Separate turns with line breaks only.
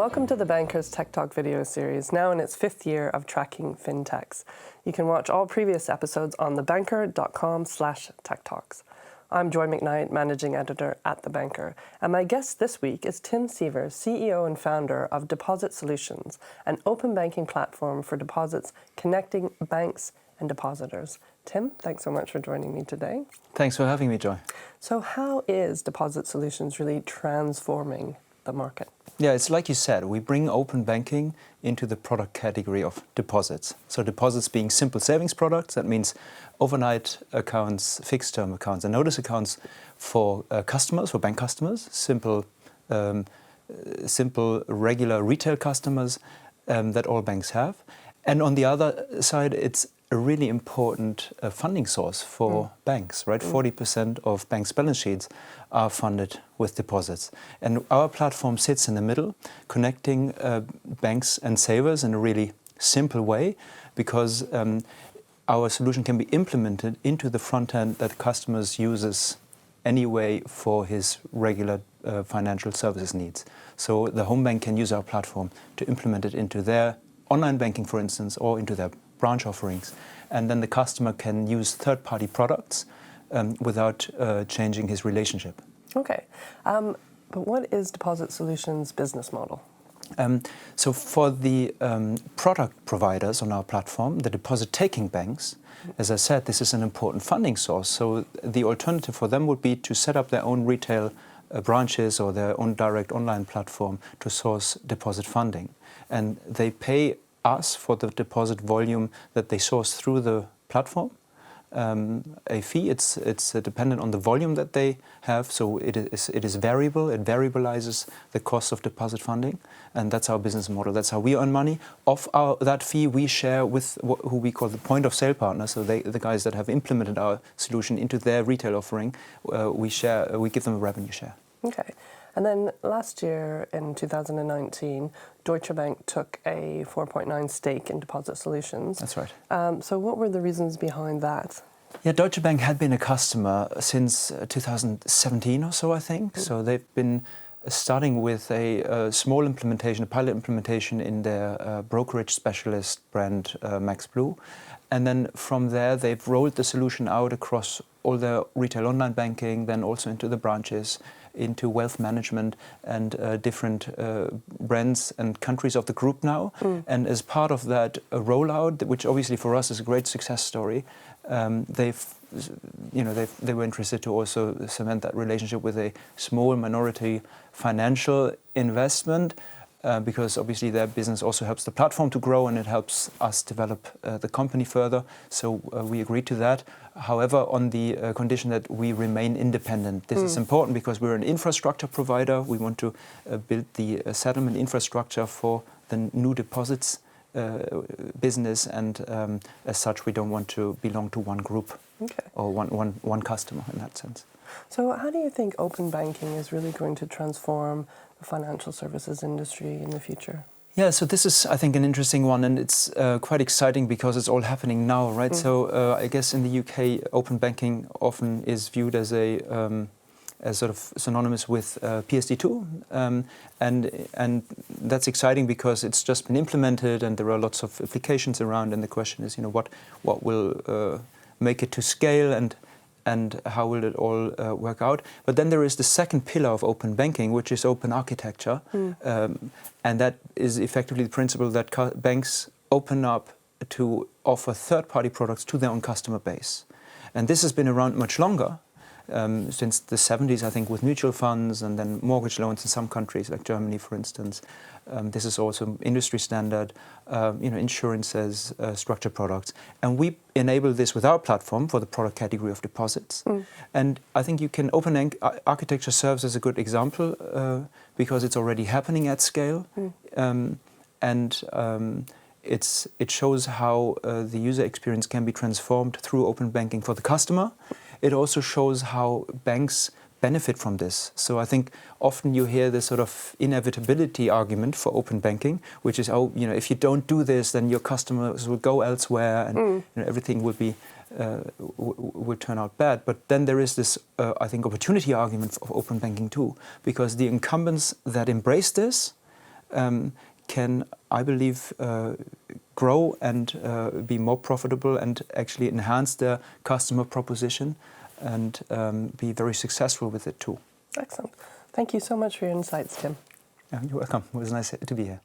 welcome to the Banker's Tech Talk video series, now in its 5th year of tracking fintechs. You can watch all previous episodes on thebanker.com/techtalks. I'm Joy Macknight, Managing Editor at The Banker, and my guest this week is Tim Sievers, CEO and founder of Deposit Solutions, an open banking platform for deposits connecting banks and depositors. Tim, thanks so much for joining me today.
Thanks for having me, Joy.
So how is Deposit Solutions really transforming the market?
Yeah, it's like you said, we bring open banking into the product category of deposits. So deposits being simple savings products, that means overnight accounts, fixed term accounts and notice accounts for customers, for bank customers, simple regular retail customers that all banks have. And on the other side, it's a really important funding source for banks, right? 40% of banks' balance sheets are funded with deposits. And our platform sits in the middle, connecting banks and savers in a really simple way, because our solution can be implemented into the front end that customers uses anyway for his regular financial services needs. So the home bank can use our platform to implement it into their online banking, for instance, or into their branch offerings. And then the customer can use third-party products without changing his relationship.
Okay. But what is Deposit Solutions' business model?
So for the product providers on our platform, the deposit-taking banks, as I said, this is an important funding source. So the alternative for them would be to set up their own retail branches or their own direct online platform to source deposit funding. And they pay us for the deposit volume that they source through the platform. A fee, it's dependent on the volume that they have, so it is variable. It variabilizes the cost of deposit funding, and that's our business model. That's how we earn money. Of that fee, we share with who we call the point of sale partners. So the guys that have implemented our solution into their retail offering, we give them a revenue share.
Okay. And then last year, in 2019, Deutsche Bank took a 4.9% stake in Deposit Solutions.
That's right.
So what were the reasons behind that?
Yeah, Deutsche Bank had been a customer since 2017 or so, I think. So they've been starting with a small implementation, a pilot implementation in their brokerage specialist brand, Max Blue. And then from there, they've rolled the solution out across all their retail online banking, then also into the branches, into wealth management and different brands and countries of the group now. And as part of that rollout, which obviously for us is a great success story, they were interested to also cement that relationship with a small minority financial investment, because obviously their business also helps the platform to grow and it helps us develop the company further. So we agreed to that. However, on the condition that we remain independent. This is important because we're an infrastructure provider. We want to build the settlement infrastructure for the new deposits business, and as such, we don't want to belong to one group or one customer in that sense.
So how do you think open banking is really going to transform the financial services industry in the future?
Yeah, so this is, I think, an interesting one, and it's quite exciting because it's all happening now, right? So I guess in the UK, open banking often is viewed as as sort of synonymous with PSD2, and that's exciting because it's just been implemented and there are lots of applications around, and the question is, what will make it to scale and how will it all work out? But then there is the second pillar of open banking, which is open architecture. And that is effectively the principle that banks open up to offer third-party products to their own customer base. And this has been around much longer, since the 70s, I think, with mutual funds and then mortgage loans in some countries, like Germany, for instance. This is also industry standard, insurances, structured products. And we enable this with our platform for the product category of deposits. And I think open architecture serves as a good example because it's already happening at scale. It shows how the user experience can be transformed through open banking for the customer. It also shows how banks benefit from this. So I think often you hear this sort of inevitability argument for open banking, which is, if you don't do this, then your customers will go elsewhere and everything will be will turn out bad. But then there is this, I think, opportunity argument for open banking too, because the incumbents that embrace this can, I believe, grow and be more profitable and actually enhance their customer proposition and be very successful with it too.
Excellent. Thank you so much for your insights, Tim.
You're welcome. It was nice to be here.